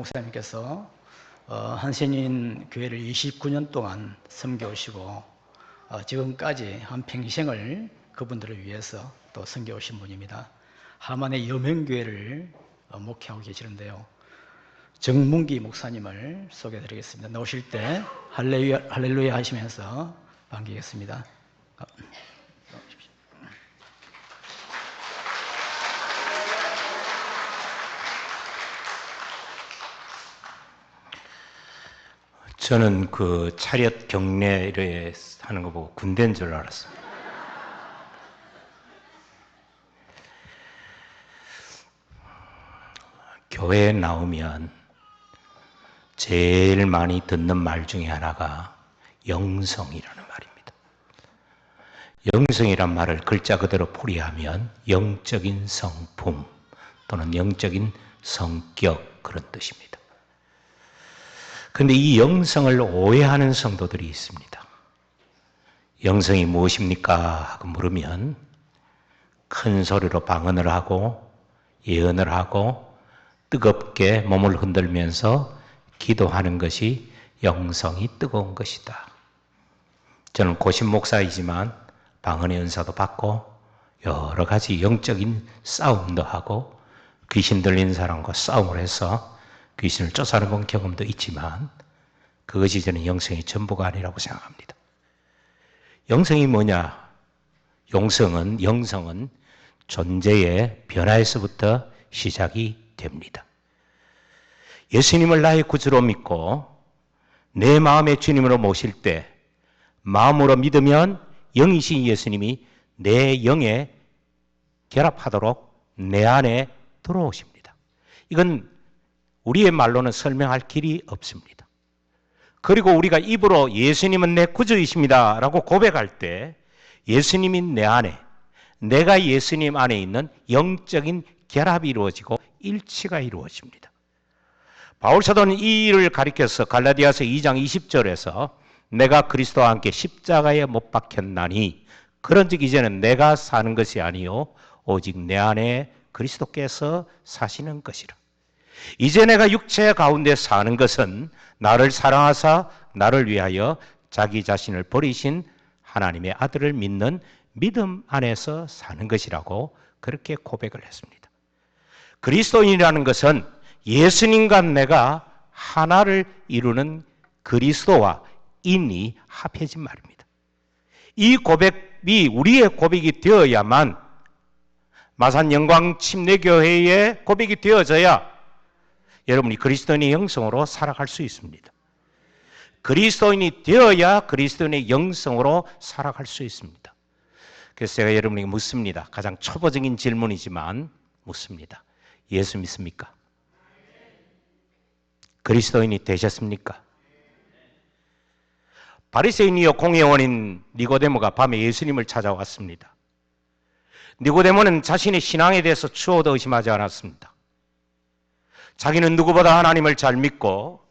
목사님께서 한센인 교회를 29년 동안 섬겨오시고 지금까지 한 평생을 그분들을 위해서 또 섬겨오신 분입니다. 하만의 여명교회를 목회하고 계시는데요. 정문기 목사님을 소개해드리겠습니다. 나오실 때 할렐루야, 할렐루야 하시면서 반기겠습니다. 저는 그 차렷 경례를 하는 거 보고 군대인 줄 알았어요. 교회에 나오면 제일 많이 듣는 말 중에 하나가 영성이라는 말입니다. 영성이란 말을 글자 그대로 풀이하면 영적인 성품 또는 영적인 성격, 그런 뜻입니다. 그런데 이 영성을 오해하는 성도들이 있습니다. 영성이 무엇입니까? 하고 물으면 큰 소리로 방언을 하고 예언을 하고 뜨겁게 몸을 흔들면서 기도하는 것이 영성이 뜨거운 것이다. 저는 고신 목사이지만 방언의 은사도 받고 여러 가지 영적인 싸움도 하고 귀신 들린 사람과 싸움을 해서 귀신을 쫓아내본 경험도 있지만 그것이 저는 영성의 전부가 아니라고 생각합니다. 영성이 뭐냐? 영성은 존재의 변화에서부터 시작이 됩니다. 예수님을 나의 구주로 믿고 내 마음의 주님으로 모실 때 마음으로 믿으면 영이신 예수님이 내 영에 결합하도록 내 안에 들어오십니다. 이건 우리의 말로는 설명할 길이 없습니다. 그리고 우리가 입으로 예수님은 내 구주이십니다 라고 고백할 때 예수님이 내 안에, 내가 예수님 안에 있는 영적인 결합이 이루어지고 일치가 이루어집니다. 바울 사도는 이 일을 가리켜서 갈라디아서 2장 20절에서 내가 그리스도와 함께 십자가에 못 박혔나니 그런즉 이제는 내가 사는 것이 아니요 오직 내 안에 그리스도께서 사시는 것이라. 이제 내가 육체 가운데 사는 것은 나를 사랑하사 나를 위하여 자기 자신을 버리신 하나님의 아들을 믿는 믿음 안에서 사는 것이라고 그렇게 고백을 했습니다. 그리스도인이라는 것은 예수님과 내가 하나를 이루는 그리스도와 인이 합해진 말입니다. 이 고백이 우리의 고백이 되어야만 마산영광 침례교회의 고백이 되어져야 여러분이 그리스도인의 영성으로 살아갈 수 있습니다. 그리스도인이 되어야 그리스도인의 영성으로 살아갈 수 있습니다. 그래서 제가 여러분에게 묻습니다. 가장 초보적인 질문이지만 묻습니다. 예수 믿습니까? 그리스도인이 되셨습니까? 바리새인이요 공회원인 니고데모가 밤에 예수님을 찾아왔습니다. 니고데모는 자신의 신앙에 대해서 추호도 의심하지 않았습니다. 자기는 누구보다 하나님을 잘 믿고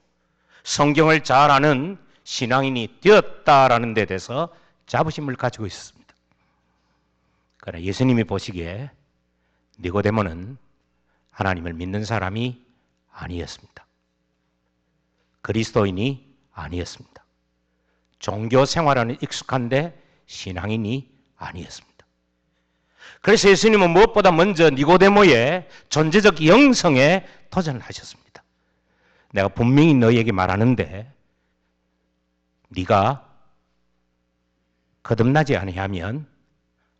성경을 잘 아는 신앙인이 되었다라는 데 대해서 자부심을 가지고 있었습니다. 그러나 예수님이 보시기에 니고데모는 하나님을 믿는 사람이 아니었습니다. 그리스도인이 아니었습니다. 종교 생활하는 익숙한데 신앙인이 아니었습니다. 그래서 예수님은 무엇보다 먼저 니고데모의 존재적 영성에 도전을 하셨습니다. 내가 분명히 너희에게 말하는데 네가 거듭나지 아니하면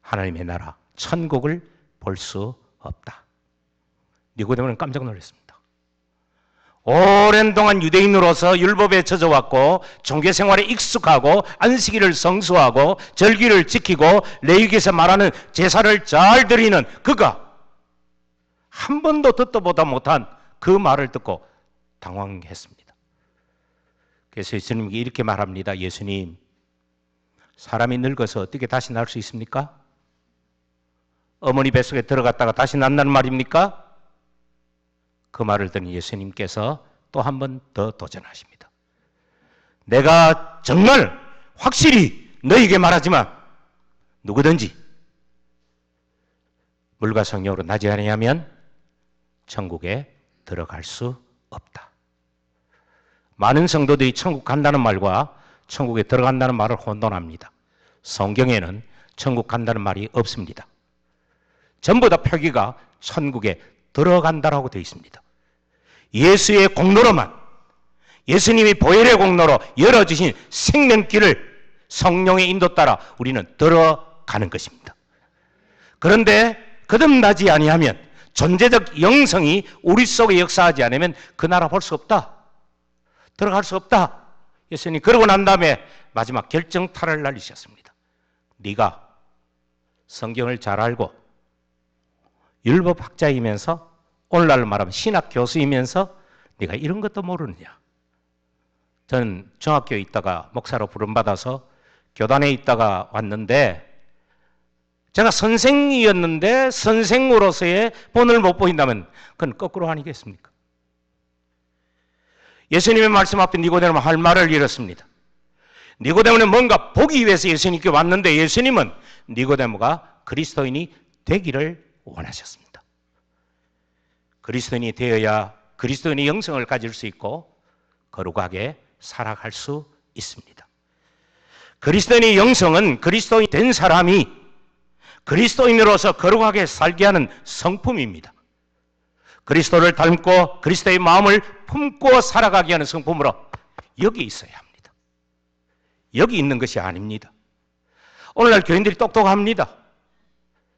하나님의 나라 천국을 볼 수 없다. 니고데모는 깜짝 놀랐습니다. 오랜 동안 유대인으로서 율법에 젖어왔고 종교생활에 익숙하고 안식일을 성수하고 절기를 지키고 레위기에서 말하는 제사를 잘 드리는 그가 한 번도 듣도 보다 못한 그 말을 듣고 당황했습니다. 그래서 예수님께 이렇게 말합니다. 예수님, 사람이 늙어서 어떻게 다시 날 수 있습니까? 어머니 뱃속에 들어갔다가 다시 난다는 말입니까? 그 말을 듣는 예수님께서 또 한 번 더 도전하십니다. 내가 정말 확실히 너희에게 말하지만 누구든지 물과 성령으로 나지 아니하면 천국에 들어갈 수 없다. 많은 성도들이 천국 간다는 말과 천국에 들어간다는 말을 혼돈합니다. 성경에는 천국 간다는 말이 없습니다. 전부 다 표기가 천국에 들어간다라고 되어 있습니다. 예수의 공로로만, 예수님이 보혈의 공로로 열어주신 생명길을 성령의 인도 따라 우리는 들어가는 것입니다. 그런데 거듭나지 아니하면, 존재적 영성이 우리 속에 역사하지 않으면 그 나라 볼 수 없다, 들어갈 수 없다. 예수님이 그러고 난 다음에 마지막 결정타를 날리셨습니다. 네가 성경을 잘 알고 율법학자이면서, 오늘날로 말하면 신학 교수이면서 네가 이런 것도 모르느냐. 저는 중학교에 있다가 목사로 부름받아서 교단에 있다가 왔는데, 제가 선생이었는데 선생으로서의 본을 못 보인다면 그건 거꾸로 아니겠습니까? 예수님의 말씀 앞에 니고데모는 할 말을 잃었습니다. 니고데모는 뭔가 보기 위해서 예수님께 왔는데, 예수님은 니고데모가 그리스도인이 되기를 원하셨습니다. 그리스도인이 되어야 그리스도인의 영성을 가질 수 있고 거룩하게 살아갈 수 있습니다. 그리스도인의 영성은 그리스도인이 된 사람이 그리스도인으로서 거룩하게 살게 하는 성품입니다. 그리스도를 닮고 그리스도의 마음을 품고 살아가게 하는 성품으로 여기 있어야 합니다. 여기 있는 것이 아닙니다. 오늘날 교인들이 똑똑합니다.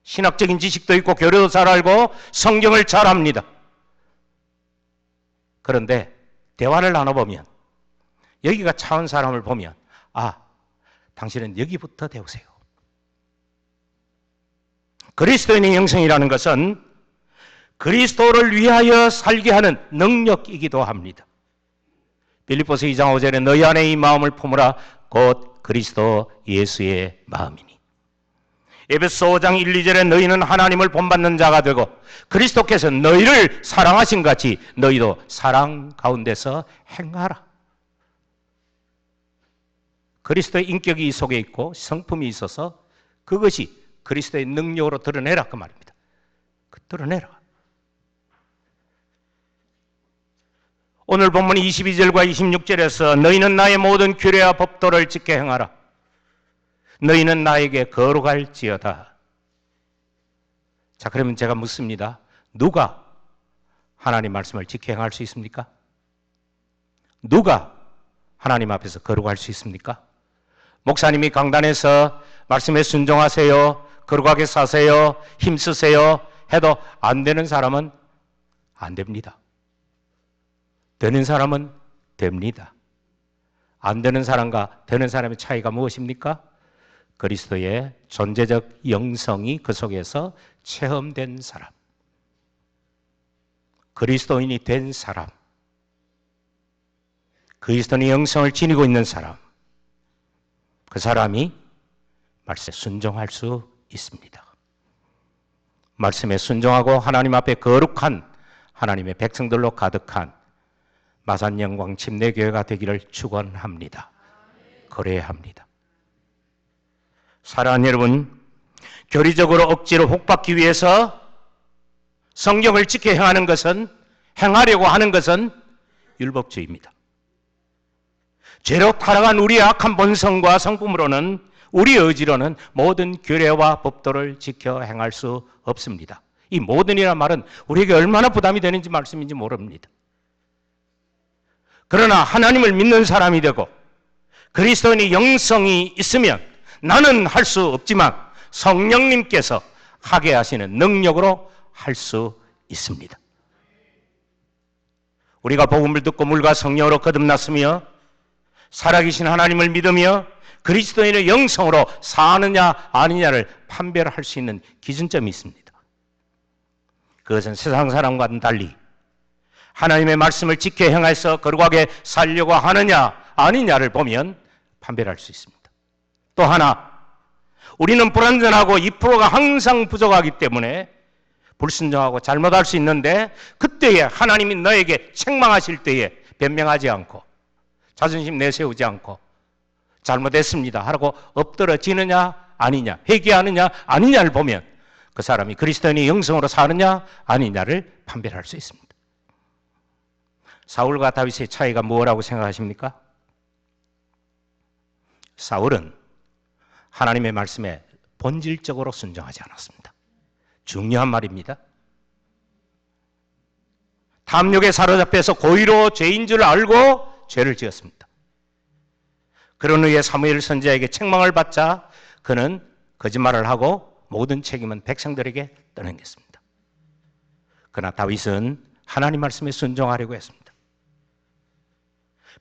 신학적인 지식도 있고 교리도 잘 알고 성경을 잘 합니다. 그런데 대화를 나눠보면, 여기가 차은 사람을 보면, 당신은 여기부터 배우세요. 그리스도인의 영성이라는 것은 그리스도를 위하여 살게 하는 능력이기도 합니다. 빌립보서 2장 5절에 너희 안에 이 마음을 품으라 곧 그리스도 예수의 마음이니. 에베소 5장 1, 2절에 너희는 하나님을 본받는 자가 되고 그리스도께서 너희를 사랑하신 같이 너희도 사랑 가운데서 행하라. 그리스도의 인격이 이 속에 있고 성품이 있어서 그것이 그리스도의 능력으로 드러내라 그 말입니다. 드러내라. 오늘 본문 22절과 26절에서 너희는 나의 모든 규례와 법도를 지켜 행하라. 너희는 나에게 거룩할지어다. 자, 그러면 제가 묻습니다. 누가 하나님 말씀을 지켜 행할 수 있습니까? 누가 하나님 앞에서 거룩할 수 있습니까? 목사님이 강단에서 말씀에 순종하세요, 거룩하게 사세요, 힘쓰세요 해도 안 되는 사람은 안 됩니다. 되는 사람은 됩니다. 안 되는 사람과 되는 사람의 차이가 무엇입니까? 그리스도의 존재적 영성이 그 속에서 체험된 사람, 그리스도인이 된 사람, 그리스도인의 영성을 지니고 있는 사람, 그 사람이 말씀에 순종할 수 있습니다. 말씀에 순종하고 하나님 앞에 거룩한 하나님의 백성들로 가득한 마산영광 침례교회가 되기를 축원합니다. 그래야 합니다. 사랑하는 여러분, 교리적으로 억지로 복받기 위해서 성경을 지켜 행하는 것은, 행하려고 하는 것은 율법주의입니다. 죄로 타락한 우리의 악한 본성과 성품으로는, 우리의 의지로는 모든 규례와 법도를 지켜 행할 수 없습니다. 이 모든이라는 말은 우리에게 얼마나 부담이 되는지 말씀인지 모릅니다. 그러나 하나님을 믿는 사람이 되고 그리스도인의 영성이 있으면 나는 할 수 없지만 성령님께서 하게 하시는 능력으로 할 수 있습니다. 우리가 복음을 듣고 물과 성령으로 거듭났으며 살아계신 하나님을 믿으며 그리스도인의 영성으로 사느냐 아니냐를 판별할 수 있는 기준점이 있습니다. 그것은 세상 사람과는 달리 하나님의 말씀을 지켜 행해서 거룩하게 살려고 하느냐 아니냐를 보면 판별할 수 있습니다. 또 하나, 우리는 불완전하고 2%가 항상 부족하기 때문에 불순종하고 잘못할 수 있는데, 그때에 하나님이 너에게 책망하실 때에 변명하지 않고 자존심 내세우지 않고 잘못했습니다 하고 엎드러지느냐 아니냐, 회개하느냐 아니냐를 보면 그 사람이 그리스도인의 영성으로 사느냐 아니냐를 판별할 수 있습니다. 사울과 다윗의 차이가 뭐라고 생각하십니까? 사울은 하나님의 말씀에 본질적으로 순종하지 않았습니다. 중요한 말입니다. 탐욕에 사로잡혀서 고의로 죄인 줄 알고 죄를 지었습니다. 그런 후에 사무엘 선지자에게 책망을 받자 그는 거짓말을 하고 모든 책임은 백성들에게 떠넘겼습니다. 그러나 다윗은 하나님 말씀에 순종하려고 했습니다.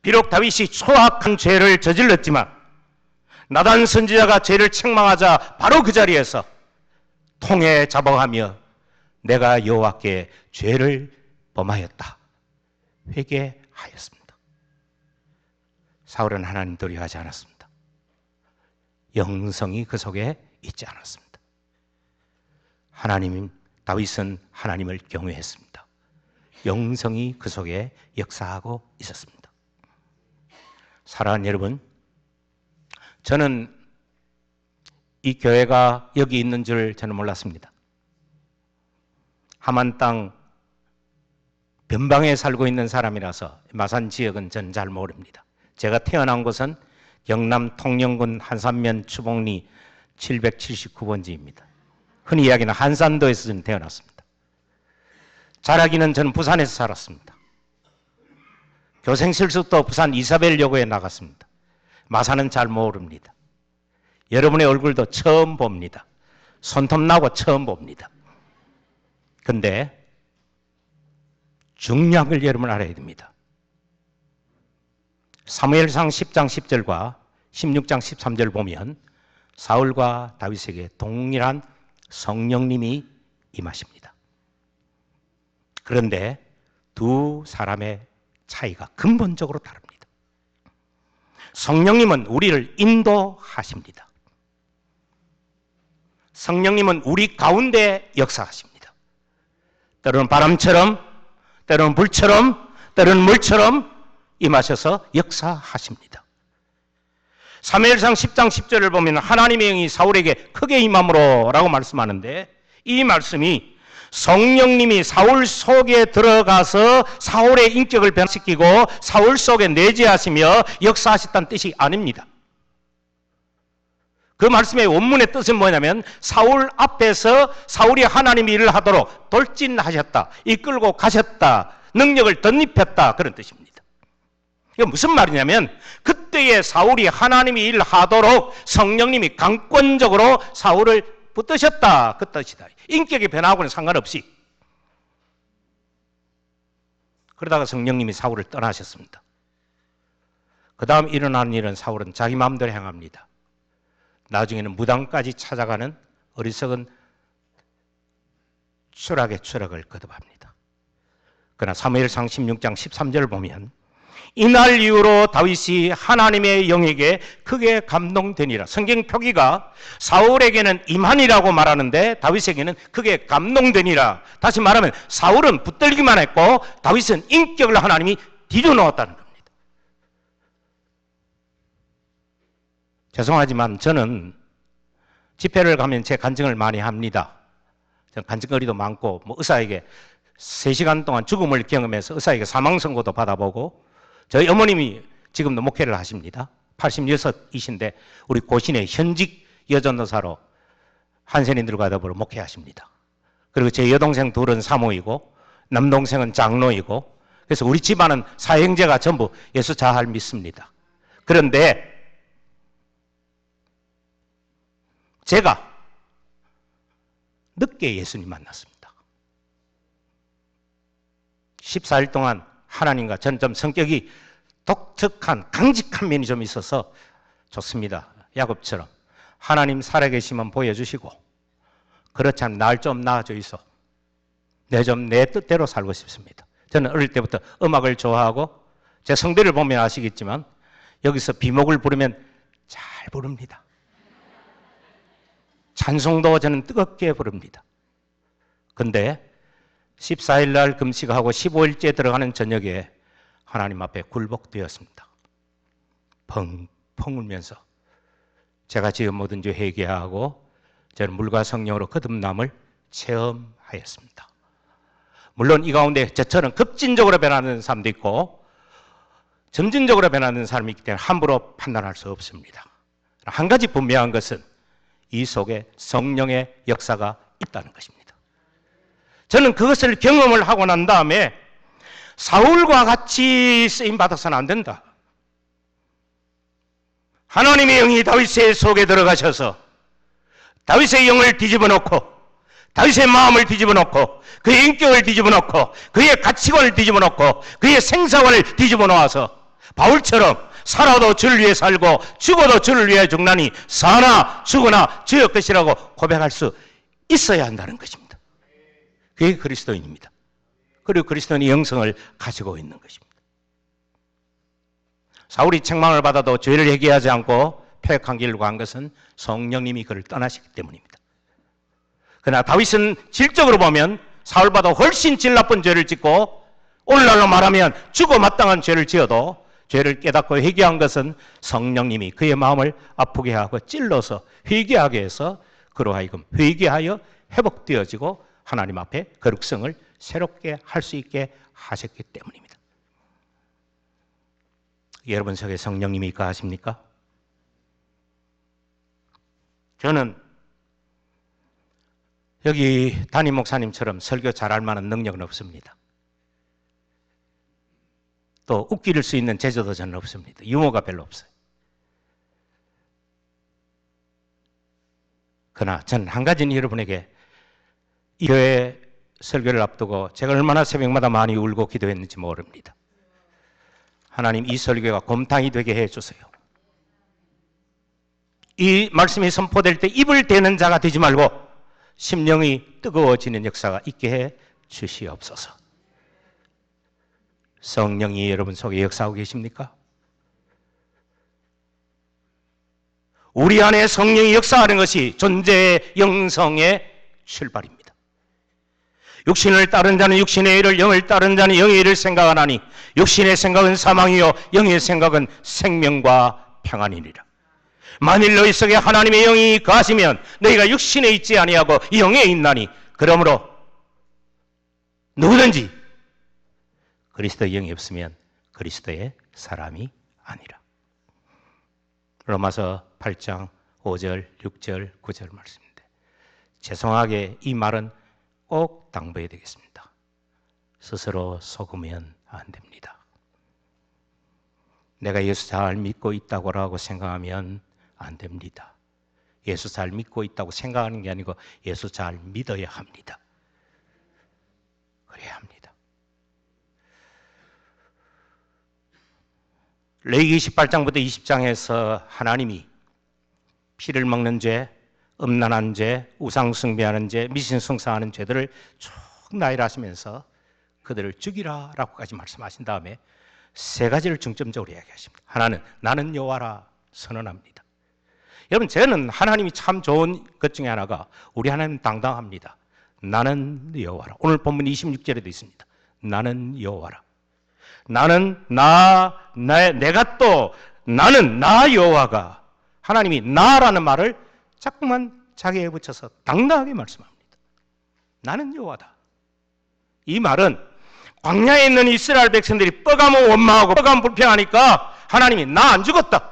비록 다윗이 초악한 죄를 저질렀지만 나단 선지자가 죄를 책망하자 바로 그 자리에서 통에 자복하며 내가 여호와께 죄를 범하였다 회개하였습니다. 사울은 하나님 두려워하지 않았습니다. 영성이 그 속에 있지 않았습니다. 다윗은 하나님을 경외했습니다. 영성이 그 속에 역사하고 있었습니다. 사랑하는 여러분, 저는 이 교회가 여기 있는 줄 저는 몰랐습니다. 하만 땅 변방에 살고 있는 사람이라서 마산 지역은 저는 잘 모릅니다. 제가 태어난 곳은 경남 통영군 한산면 추봉리 779번지입니다. 흔히 이야기하는 한산도에서 저는 태어났습니다. 자라기는 저는 부산에서 살았습니다. 교생 실습도 부산 이사벨여고에 나갔습니다. 마산은 잘 모릅니다. 여러분의 얼굴도 처음 봅니다. 손톱 나고 처음 봅니다. 근데 중요한 걸 여러분 알아야 됩니다. 사무엘상 10장 10절과 16장 13절 보면 사울과 다윗에게 동일한 성령님이 임하십니다. 그런데 두 사람의 차이가 근본적으로 다릅니다. 성령님은 우리를 인도하십니다. 성령님은 우리 가운데 역사하십니다. 때로는 바람처럼, 때로는 불처럼, 때로는 물처럼 임하셔서 역사하십니다. 사무엘상 10장 10절을 보면 하나님의 영이 사울에게 크게 임함으로 라고 말씀하는데 이 말씀이 성령님이 사울 속에 들어가서 사울의 인격을 변화시키고 사울 속에 내재하시며 역사하셨다는 뜻이 아닙니다. 그 말씀의 원문의 뜻은 뭐냐면 사울 앞에서 사울이 하나님의 일을 하도록 돌진하셨다, 이끌고 가셨다, 능력을 덧입혔다, 그런 뜻입니다. 이게 무슨 말이냐면 그때의 사울이 하나님의 일을 하도록 성령님이 강권적으로 사울을 붙드셨다, 그 뜻이다. 인격의 변화하고는 상관없이. 그러다가 성령님이 사울을 떠나셨습니다. 그 다음 일어난 일은 사울은 자기 마음대로 행합니다. 나중에는 무당까지 찾아가는 어리석은 추락의 추락을 거듭합니다. 그러나 사무엘상 16장 13절을 보면 이날 이후로 다윗이 하나님의 영에게 크게 감동되니라. 성경 표기가 사울에게는 임하니라고 말하는데 다윗에게는 크게 감동되니라. 다시 말하면 사울은 붙들기만 했고 다윗은 인격을 하나님이 뒤져놓았다는 겁니다. 죄송하지만 저는 집회를 가면 제 간증을 많이 합니다. 저는 간증거리도 많고 의사에게 3시간 동안 죽음을 경험해서 의사에게 사망선고도 받아보고 저희 어머님이 지금도 목회를 하십니다. 86이신데 우리 고신의 현직 여전도사로 한센인들과 더불어 목회하십니다. 그리고 제 여동생 둘은 사모이고 남동생은 장로이고 그래서 우리 집안은 사형제가 전부 예수 잘 믿습니다. 그런데 제가 늦게 예수님 만났습니다. 14일 동안 하나님과 저는 좀 성격이 독특한 강직한 면이 좀 있어서 좋습니다. 야곱처럼 하나님 살아계시면 보여주시고 그렇지 않으면 날 좀 낳아줘 있어. 내 뜻대로 살고 싶습니다. 저는 어릴 때부터 음악을 좋아하고 제 성대를 보면 아시겠지만 여기서 비목을 부르면 잘 부릅니다. 찬송도 저는 뜨겁게 부릅니다. 근데 14일 날 금식하고 15일째 들어가는 저녁에 하나님 앞에 굴복되었습니다. 펑펑 울면서 제가 지은 모든 죄 회개하고 저는 물과 성령으로 거듭남을 체험하였습니다. 물론 이 가운데 저처럼 급진적으로 변하는 사람도 있고 점진적으로 변하는 사람이 있기 때문에 함부로 판단할 수 없습니다. 한 가지 분명한 것은 이 속에 성령의 역사가 있다는 것입니다. 저는 그것을 경험을 하고 난 다음에 사울과 같이 쓰임받아서는 안 된다. 하나님의 영이 다윗의 속에 들어가셔서 다윗의 영을 뒤집어 놓고 다윗의 마음을 뒤집어 놓고 그의 인격을 뒤집어 놓고 그의 가치관을 뒤집어 놓고 그의 생사관을 뒤집어 놓아서 바울처럼 살아도 주를 위해 살고 죽어도 주를 위해 죽나니 사나 죽으나 주의 것이라고 고백할 수 있어야 한다는 것입니다. 그게 그리스도인입니다. 그리고 그리스도인의 영성을 가지고 있는 것입니다. 사울이 책망을 받아도 죄를 회개하지 않고 패역한 길을 간 것은 성령님이 그를 떠나시기 때문입니다. 그러나 다윗은 질적으로 보면 사울보다 훨씬 질 나쁜 죄를 짓고 오늘날로 말하면 죽어 마땅한 죄를 지어도 죄를 깨닫고 회개한 것은 성령님이 그의 마음을 아프게 하고 찔러서 회개하게 해서 그로 하여금 회개하여 회복되어지고 하나님 앞에 거룩성을 새롭게 할 수 있게 하셨기 때문입니다. 여러분 속에 성령님이 있가하십니까? 저는 여기 담임 목사님처럼 설교 잘할 만한 능력은 없습니다. 또 웃길 수 있는 재주도 저는 없습니다. 유머가 별로 없어요. 그러나 저는 한 가지는 여러분에게 이 교회 설교를 앞두고 제가 얼마나 새벽마다 많이 울고 기도했는지 모릅니다. 하나님 이 설교가 곰탕이 되게 해주세요. 이 말씀이 선포될 때 입을 대는 자가 되지 말고 심령이 뜨거워지는 역사가 있게 해 주시옵소서. 성령이 여러분 속에 역사하고 계십니까? 우리 안에 성령이 역사하는 것이 존재의 영성의 출발입니다. 육신을 따른 자는 육신의 일을, 영을 따른 자는 영의 일을 생각하나니 육신의 생각은 사망이요 영의 생각은 생명과 평안이니라. 만일 너희 속에 하나님의 영이 거하시면 너희가 육신에 있지 아니하고 영에 있나니 그러므로 누구든지 그리스도의 영이 없으면 그리스도의 사람이 아니라. 로마서 8장 5절, 6절, 9절 말씀인데 죄송하게 이 말은 꼭 당부해야 되겠습니다. 스스로 속으면 안 됩니다. 내가 예수 잘 믿고 있다고 생각하면 안 됩니다. 예수 잘 믿고 있다고 생각하는 게 아니고 예수 잘 믿어야 합니다. 그래야 합니다. 레위기 18장부터 20장에서 하나님이 피를 먹는 죄, 음란한 죄, 우상숭배하는 죄, 미신숭상하는 죄들을 쭉 나열하시면서 그들을 죽이라라고까지 말씀하신 다음에 세 가지를 중점적으로 이야기하십니다. 하나는 나는 여호와라 선언합니다. 여러분 저는 하나님이 참 좋은 것 중에 하나가 우리 하나님 당당합니다. 나는 여호와라. 오늘 본문 26절에도 있습니다. 나는 여호와라. 나는 내가 또 나는 나 여호와가 하나님이 나라는 말을 자꾸만 자기에 붙여서 당당하게 말씀합니다. 나는 여호와다. 이 말은 광야에 있는 이스라엘 백성들이 뻐가면 원망하고 뻐가면 불평하니까 하나님이 나 안 죽었다.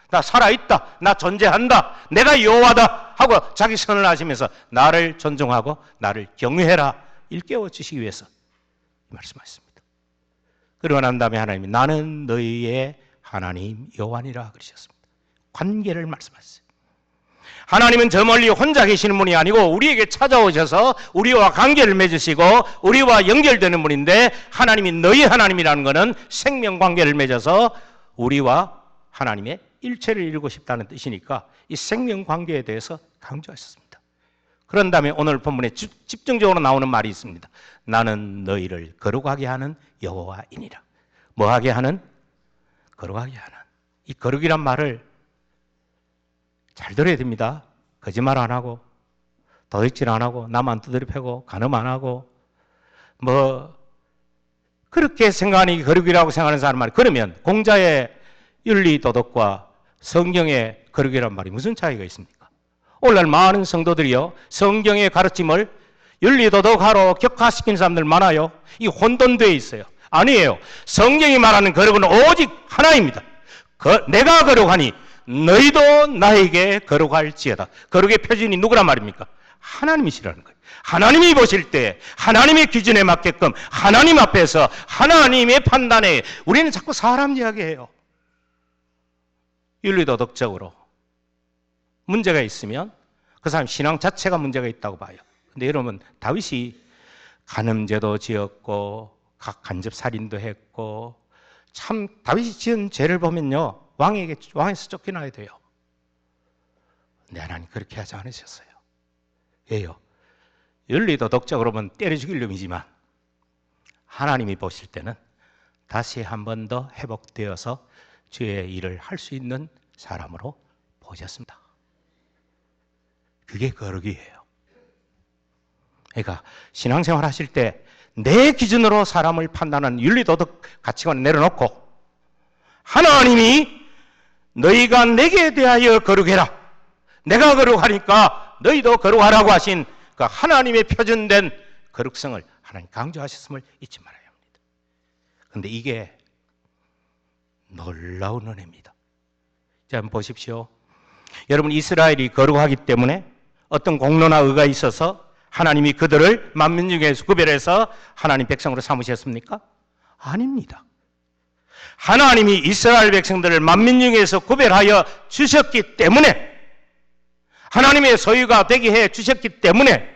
나 살아있다. 나 존재한다. 내가 여호와다 하고 자기 선을 하시면서 나를 존중하고 나를 경외해라 일깨워 주시기 위해서 말씀하셨습니다. 그러고 난 다음에 하나님이 나는 너희의 하나님 여호와니라 그러셨습니다. 관계를 말씀하셨어요. 하나님은 저 멀리 혼자 계시는 분이 아니고 우리에게 찾아오셔서 우리와 관계를 맺으시고 우리와 연결되는 분인데 하나님이 너희 하나님이라는 것은 생명관계를 맺어서 우리와 하나님의 일체를 이루고 싶다는 뜻이니까 이 생명관계에 대해서 강조하셨습니다. 그런 다음에 오늘 본문에 집중적으로 나오는 말이 있습니다. 나는 너희를 거룩하게 하는 여호와이니라. 뭐하게 하는? 거룩하게 하는. 이 거룩이란 말을 잘 들어야 됩니다. 거짓말 안 하고 도둑질 안 하고 남 안 두드려 패고 간음 안 하고 그렇게 생각하는 게 거룩이라고 생각하는 사람 말이 그러면 공자의 윤리 도덕과 성경의 거룩이란 말이 무슨 차이가 있습니까? 오늘날 많은 성도들이요 성경의 가르침을 윤리도덕하러 격화시키는 사람들 많아요. 이 혼돈되어 있어요. 아니에요. 성경이 말하는 거룩은 오직 하나입니다. 내가 거룩하니 너희도 나에게 거룩할지어다. 거룩의 표준이 누구란 말입니까? 하나님이시라는 거예요. 하나님이 보실 때 하나님의 기준에 맞게끔 하나님 앞에서 하나님의 판단에 우리는 자꾸 사람 이야기해요. 윤리도덕적으로 문제가 있으면 그 사람 신앙 자체가 문제가 있다고 봐요. 근데 여러분, 다윗이 간음죄도 지었고 간접살인도 했고, 참 다윗이 지은 죄를 보면요, 왕에서 쫓겨나야 돼요. 근데 하나님 그렇게 하지 않으셨어요. 왜요? 윤리도덕적으로 보면 때려 죽일 놈이지만 하나님이 보실 때는 다시 한 번 더 회복되어서 주의 일을 할 수 있는 사람으로 보셨습니다. 그게 거룩이에요. 그러니까 신앙생활 하실 때 내 기준으로 사람을 판단하는 윤리도덕 가치관을 내려놓고 하나님이 너희가 내게 대하여 거룩해라, 내가 거룩하니까 너희도 거룩하라고 하신 그 하나님의 표준된 거룩성을 하나님 강조하셨음을 잊지 말아야 합니다. 그런데 이게 놀라운 은혜입니다. 자, 한번 보십시오. 여러분, 이스라엘이 거룩하기 때문에 어떤 공로나 의가 있어서 하나님이 그들을 만민 중에서 구별해서 하나님 백성으로 삼으셨습니까? 아닙니다. 하나님이 이스라엘 백성들을 만민 중에서 구별하여 주셨기 때문에, 하나님의 소유가 되게 해 주셨기 때문에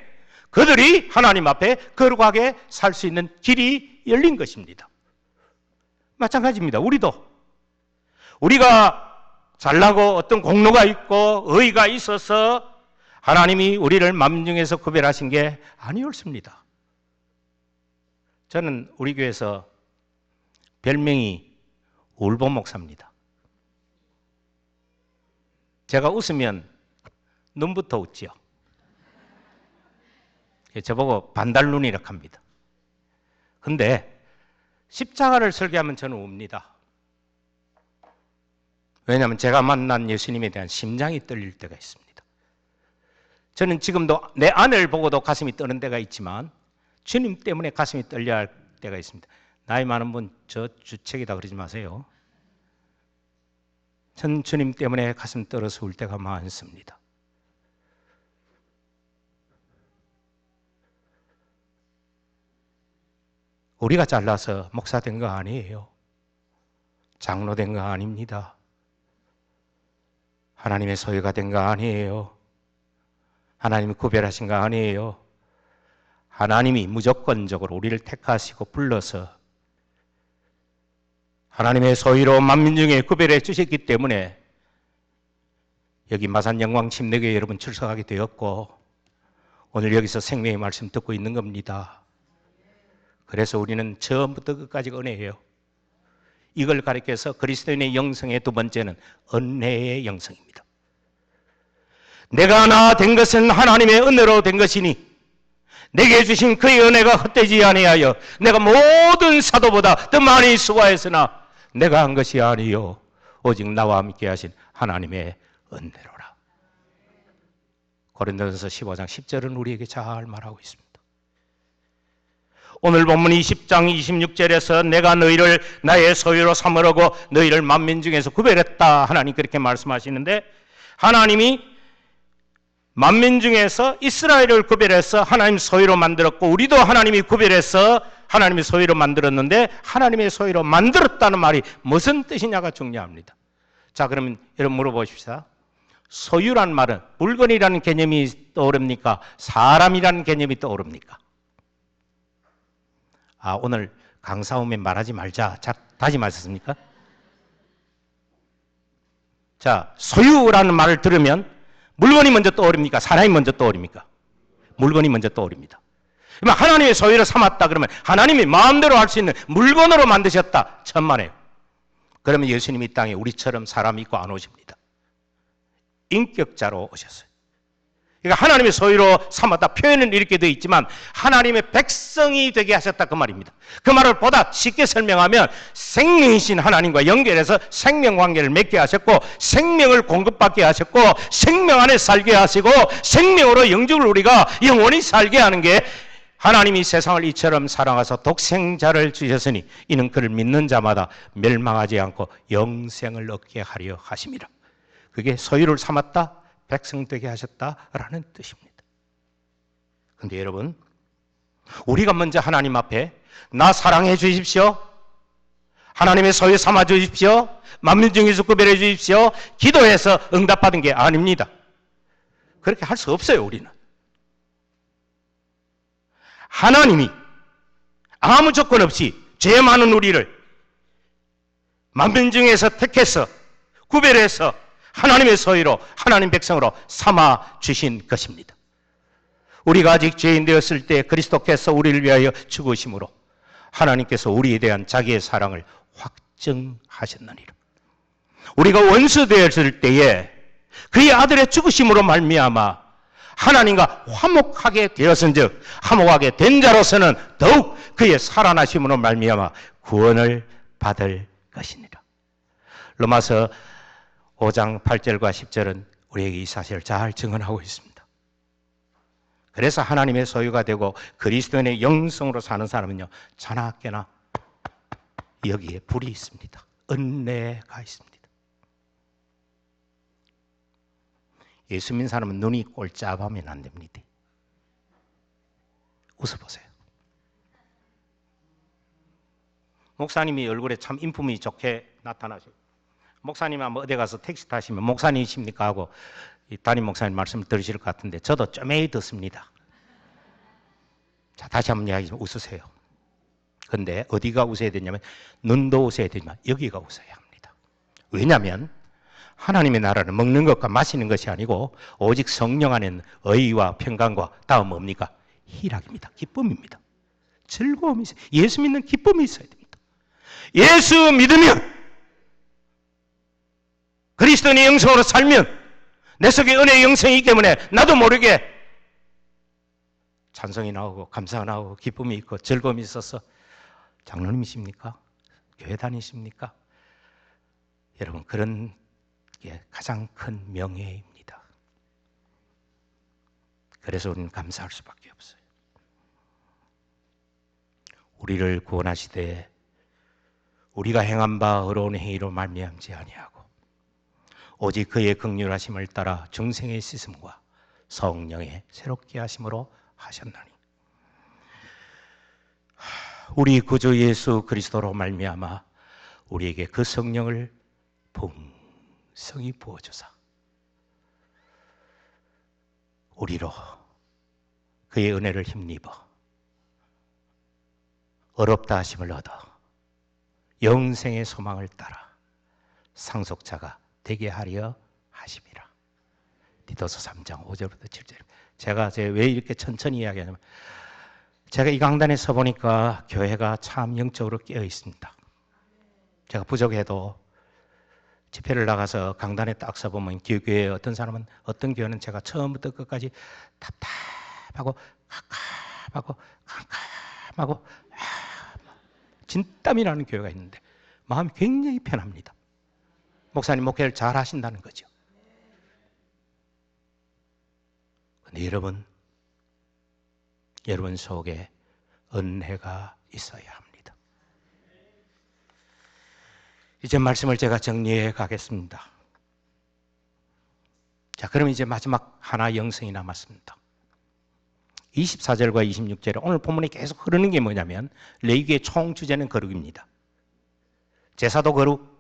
그들이 하나님 앞에 거룩하게 살 수 있는 길이 열린 것입니다. 마찬가지입니다. 우리가 잘나고 어떤 공로가 있고 의의가 있어서 하나님이 우리를 만민 중에서 구별하신 게 아니었습니다. 저는 우리 교회에서 별명이 울보 목사입니다. 제가 웃으면 눈부터 웃지요. 저보고 반달눈이라고 합니다. 근데 십자가를 설교하면 저는 웁니다. 왜냐하면 제가 만난 예수님에 대한 심장이 떨릴 때가 있습니다. 저는 지금도 내 아내를 보고도 가슴이 떠는 때가 있지만 주님 때문에 가슴이 떨려 할 때가 있습니다. 나이 많은 분, 저 주책이다 그러지 마세요. 전 주님 때문에 가슴 떨어서 울 때가 많습니다. 우리가 잘나서 목사 된 거 아니에요. 장로 된 거 아닙니다. 하나님의 소유가 된 거 아니에요. 하나님이 구별하신 거 아니에요. 하나님이 무조건적으로 우리를 택하시고 불러서 하나님의 소유로 만민 중에 구별해 주셨기 때문에 여기 마산영광 침례교회 여러분 출석하게 되었고 오늘 여기서 생명의 말씀 듣고 있는 겁니다. 그래서 우리는 처음부터 끝까지 은혜예요. 이걸 가리켜서 그리스도인의 영성의 두 번째는 은혜의 영성입니다. 내가 나 된 것은 하나님의 은혜로 된 것이니 내게 주신 그의 은혜가 헛되지 아니하여 내가 모든 사도보다 더 많이 수고하였으나 내가 한 것이 아니요 오직 나와 함께 하신 하나님의 은혜로라. 고린도전서 15장 10절은 우리에게 잘 말하고 있습니다. 오늘 본문 20장 26절에서 내가 너희를 나의 소유로 삼으려고 너희를 만민 중에서 구별했다. 하나님 그렇게 말씀하시는데 하나님이 만민 중에서 이스라엘을 구별해서 하나님 소유로 만들었고 우리도 하나님이 구별해서 하나님의 소유로 만들었는데 하나님의 소유로 만들었다는 말이 무슨 뜻이냐가 중요합니다. 자, 그러면 여러분 물어보십시다. 소유란 말은 물건이라는 개념이 떠오릅니까? 사람이라는 개념이 떠오릅니까? 아, 오늘 강사 오면 말하지 말자. 자, 다짐하셨습니까? 자, 소유라는 말을 들으면 물건이 먼저 떠오릅니까? 사람이 먼저 떠오릅니까? 물건이 먼저 떠오릅니다. 그러면 하나님의 소유를 삼았다 그러면 하나님이 마음대로 할 수 있는 물건으로 만드셨다. 천만에요. 그러면 예수님이 이 땅에 우리처럼 사람이 있고 안 오십니다. 인격자로 오셨어요. 그러니까 하나님의 소유로 삼았다. 표현은 이렇게 되어 있지만 하나님의 백성이 되게 하셨다 그 말입니다. 그 말을 보다 쉽게 설명하면 생명이신 하나님과 연결해서 생명관계를 맺게 하셨고 생명을 공급받게 하셨고 생명 안에 살게 하시고 생명으로 영적으로 우리가 영원히 살게 하는 게 하나님이 세상을 이처럼 사랑하사 독생자를 주셨으니 이는 그를 믿는 자마다 멸망하지 않고 영생을 얻게 하려 하심이라. 그게 소유를 삼았다. 백성 되게 하셨다라는 뜻입니다. 그런데 여러분, 우리가 먼저 하나님 앞에 나 사랑해 주십시오, 하나님의 소유 삼아 주십시오, 만민 중에서 구별해 주십시오 기도해서 응답받은 게 아닙니다. 그렇게 할 수 없어요. 우리는 하나님이 아무 조건 없이 죄 많은 우리를 만민 중에서 택해서 구별해서 하나님의 소유로 하나님 백성으로 삼아 주신 것입니다. 우리가 아직 죄인 되었을 때 그리스도께서 우리를 위하여 죽으심으로 하나님께서 우리에 대한 자기의 사랑을 확증하셨느니라. 우리가 원수 되었을 때에 그의 아들의 죽으심으로 말미암아 하나님과 화목하게 되었은즉 화목하게 된 자로서는 더욱 그의 살아나심으로 말미암아 구원을 받을 것이니라. 로마서 5장 8절과 10절은 우리에게 이 사실을 잘 증언하고 있습니다. 그래서 하나님의 소유가 되고 그리스도인의 영성으로 사는 사람은요, 자나깨나 여기에 불이 있습니다. 은혜가 있습니다. 예수 믿는 사람은 눈이 꼴짝하면 안 됩니다. 웃어보세요. 목사님이 얼굴에 참 인품이 좋게 나타나시고 목사님 한번 어디 가서 택시 타시면 목사님이십니까 하고 담임 목사님 말씀을 들으실 것 같은데 저도 쪼매이 듣습니다. 자, 다시 한번 이야기하시면 웃으세요. 그런데 어디가 웃어야 되냐면 눈도 웃어야 되지만 여기가 웃어야 합니다. 왜냐하면 하나님의 나라는 먹는 것과 마시는 것이 아니고 오직 성령 안에는 의와 평강과 다음 뭡니까? 희락입니다. 기쁨입니다. 즐거움이 있어요. 예수 믿는 기쁨이 있어야 됩니다. 예수 믿으면 그리스도인의 영성으로 살면 내 속에 은혜의 영성이 있기 때문에 나도 모르게 찬송이 나오고 감사가 나오고 기쁨이 있고 즐거움이 있어서 장로님이십니까? 교회 다니십니까? 여러분 그런 게 가장 큰 명예입니다. 그래서 우리는 감사할 수밖에 없어요. 우리를 구원하시되 우리가 행한 바 의로운 행위로 말미암지 아니하고 오직 그의 긍휼하심을 따라 중생의 씻음과 성령의 새롭게 하심으로 하셨나니 우리 구주 예수 그리스도로 말미암아 우리에게 그 성령을 풍성히 부어주사 우리로 그의 은혜를 힘입어 어렵다 하심을 얻어 영생의 소망을 따라 상속자가 되게 하려 하심이라. 디도서 3장 5절부터 7절. 제가 왜 이렇게 천천히 이야기하냐면 제가 이 강단에 서보니까 교회가 참 영적으로 깨어 있습니다. 제가 부족해도 집회를 나가서 강단에 딱 서보면 교회에 어떤 사람은 어떤 교회는 제가 처음부터 끝까지 답답하고 캄캄하고 진땀이 나는 교회가 있는데 마음이 굉장히 편합니다. 목사님 목회를 잘 하신다는 거죠. 그런데 여러분 속에 은혜가 있어야 합니다. 이제 말씀을 제가 정리해 가겠습니다. 자, 그럼 이제 마지막 하나 영성이 남았습니다. 24절과 26절에 오늘 본문에 계속 흐르는 게 뭐냐면 레위기의 총 주제는 거룩입니다. 제사도 거룩,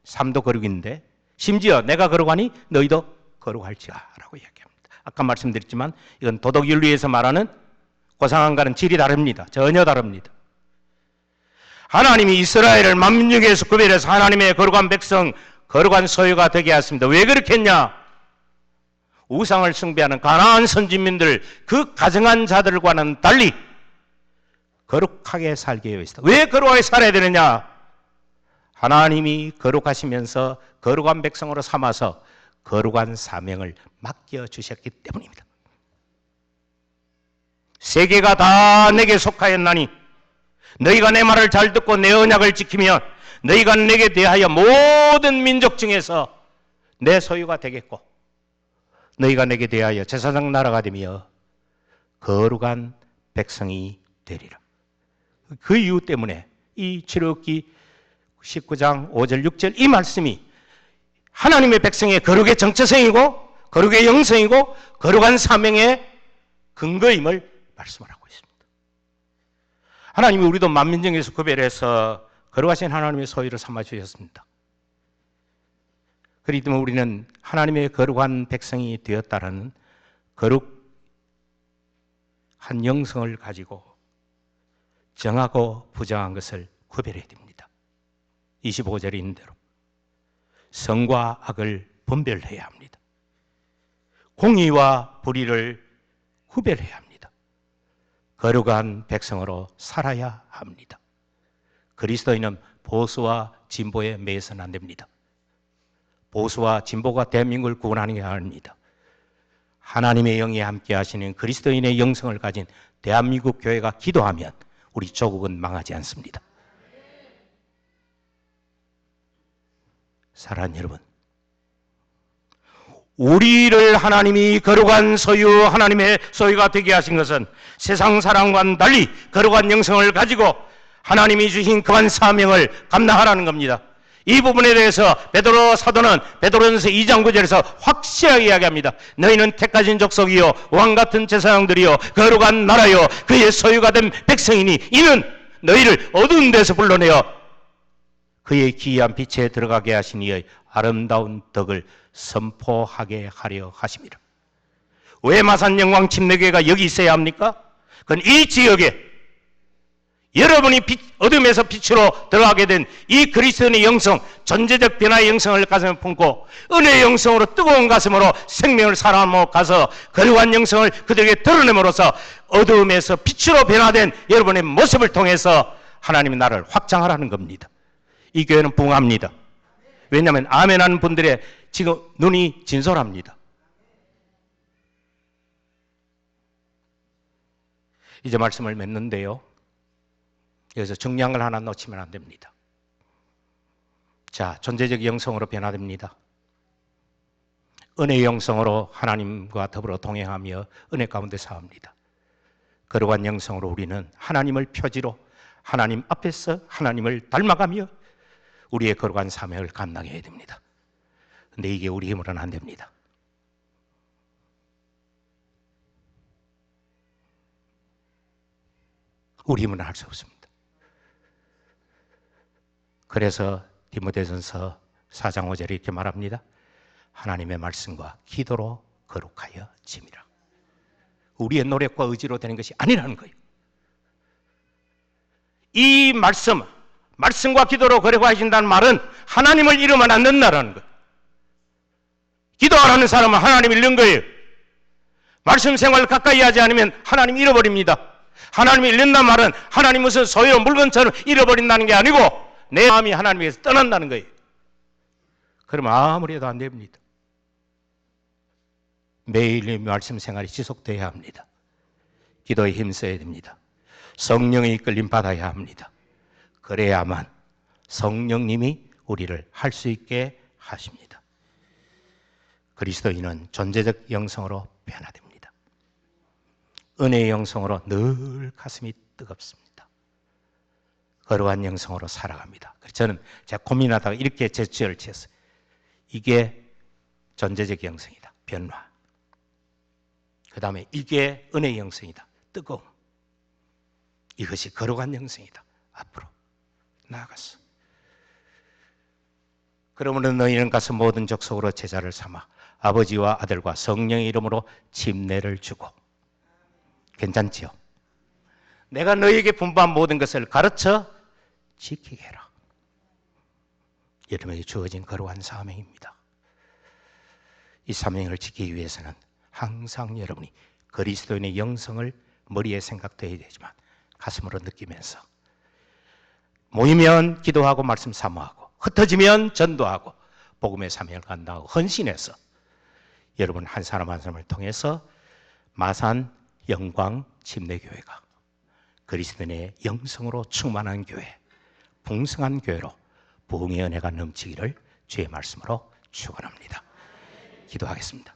삶도 거룩인데 심지어 내가 거룩하니 너희도 거룩할지라 라고 이야기합니다. 아까 말씀드렸지만 이건 도덕윤리에서 말하는 고상한가는 질이 다릅니다. 전혀 다릅니다. 하나님이 이스라엘을 만민 중에서 구별해서 하나님의 거룩한 백성, 거룩한 소유가 되게 하였습니다. 왜 그렇게 했냐? 우상을 숭배하는 가나안 선진민들 그 가증한 자들과는 달리 거룩하게 살게 되어 있다. 왜 거룩하게 살아야 되느냐? 하나님이 거룩하시면서 거룩한 백성으로 삼아서 거룩한 사명을 맡겨주셨기 때문입니다. 세계가 다 내게 속하였나니 너희가 내 말을 잘 듣고 내 언약을 지키면 너희가 내게 대하여 모든 민족 중에서 내 소유가 되겠고 너희가 내게 대하여 제사장 나라가 되며 거룩한 백성이 되리라. 그 이유 때문에 이 출애굽기 19장 5절 6절 이 말씀이 하나님의 백성의 거룩의 정체성이고 거룩의 영성이고 거룩한 사명의 근거임을 말씀을 하고 있습니다. 하나님이 우리도 만민 중에서 구별해서 거룩하신 하나님의 소유를 삼아 주셨습니다. 그렇기 때문에 우리는 하나님의 거룩한 백성이 되었다라는 거룩한 영성을 가지고 정하고 부정한 것을 구별해야 됩니다. 25절에 있는 대로 선과 악을 분별해야 합니다. 공의와 불의를 구별해야 합니다. 거룩한 백성으로 살아야 합니다. 그리스도인은 보수와 진보에 매여서는 안 됩니다. 보수와 진보가 대한민국을 구원하는 게 아닙니다. 하나님의 영이 함께 하시는 그리스도인의 영성을 가진 대한민국 교회가 기도하면 우리 조국은 망하지 않습니다. 사랑하는 여러분, 우리를 하나님이 거룩한 소유, 하나님의 소유가 되게 하신 것은 세상 사람과는 달리 거룩한 영성을 가지고 하나님이 주신 그한 사명을 감당하라는 겁니다. 이 부분에 대해서 베드로 사도는 베드로전서 2장 9절에서 확실하게 이야기합니다. 너희는 택하신 족속이요 왕같은 제사장들이요 거룩한 나라요 그의 소유가 된 백성이니 이는 너희를 어두운 데서 불러내어 그의 기이한 빛에 들어가게 하신 이의 아름다운 덕을 선포하게 하려 하심이라. 왜 마산 영광 침례교회가 여기 있어야 합니까? 그건 이 지역에 여러분이 어둠에서 빛으로 들어가게 된 이 그리스도인의 영성, 전제적 변화의 영성을 가슴에 품고 은혜의 영성으로 뜨거운 가슴으로 생명을 사랑하며 가서 거룩한 영성을 그들에게 드러냄으로써 어둠에서 빛으로 변화된 여러분의 모습을 통해서 하나님의 나라를 확장하라는 겁니다. 이 교회는 붕합니다. 왜냐하면 아멘하는 분들의 지금 눈이 진솔합니다. 이제 말씀을 맺는데요. 여기서 중요한 걸 하나 놓치면 안 됩니다. 자, 존재적 영성으로 변화됩니다. 은혜의 영성으로 하나님과 더불어 동행하며 은혜 가운데 사합니다. 거룩한 영성으로 우리는 하나님을 표지로 하나님 앞에서 하나님을 닮아가며 우리의 거룩한 사명을 감당해야 됩니다. 근데 이게 우리 힘으로는 안 됩니다. 우리 힘으로는 할 수 없습니다. 그래서 디모데전서 4장 5절에 이렇게 말합니다. 하나님의 말씀과 기도로 거룩하여 짐이라. 우리의 노력과 의지로 되는 것이 아니라는 거예요. 이 말씀과 기도로 거룩하신다는 말은 하나님을 잃으면 안 된다는 거예요. 기도하라는 사람은 하나님을 잃는 거예요. 말씀 생활을 가까이 하지 않으면 하나님 잃어버립니다. 하나님을 잃는다는 말은 하나님 무슨 소유로 물건처럼 잃어버린다는 게 아니고 내 마음이 하나님에게서 떠난다는 거예요. 그러면 아무리 해도 안 됩니다. 매일 말씀 생활이 지속돼야 합니다. 기도에 힘써야 됩니다. 성령의 이끌림 받아야 합니다. 그래야만 성령님이 우리를 할 수 있게 하십니다. 그리스도인은 존재적 영성으로 변화됩니다. 은혜의 영성으로 늘 가슴이 뜨겁습니다. 거룩한 영성으로 살아갑니다. 그래서 저는 제가 고민하다가 이렇게 제치어를 지었어요. 이게 존재적 영성이다. 변화. 그 다음에 이게 은혜의 영성이다. 뜨거움. 이것이 거룩한 영성이다. 앞으로 나아갔어. 그러므로 너희는 가서 모든 족속으로 제자를 삼아 아버지와 아들과 성령의 이름으로 침례를 주고. 괜찮지요? 내가 너희에게 분부한 모든 것을 가르쳐 지키게 해라. 여러분에게 주어진 거룩한 사명입니다. 이 사명을 지키기 위해서는 항상 여러분이 그리스도인의 영성을 머리에 생각되어야 되지만 가슴으로 느끼면서 모이면 기도하고 말씀 사모하고 흩어지면 전도하고 복음의 사명을 감당하고 헌신해서 여러분 한 사람 한 사람을 통해서 마산 영광 침례교회가 그리스도인의 영성으로 충만한 교회, 풍성한 교회로 부흥의 은혜가 넘치기를 주의 말씀으로 축원합니다. 기도하겠습니다.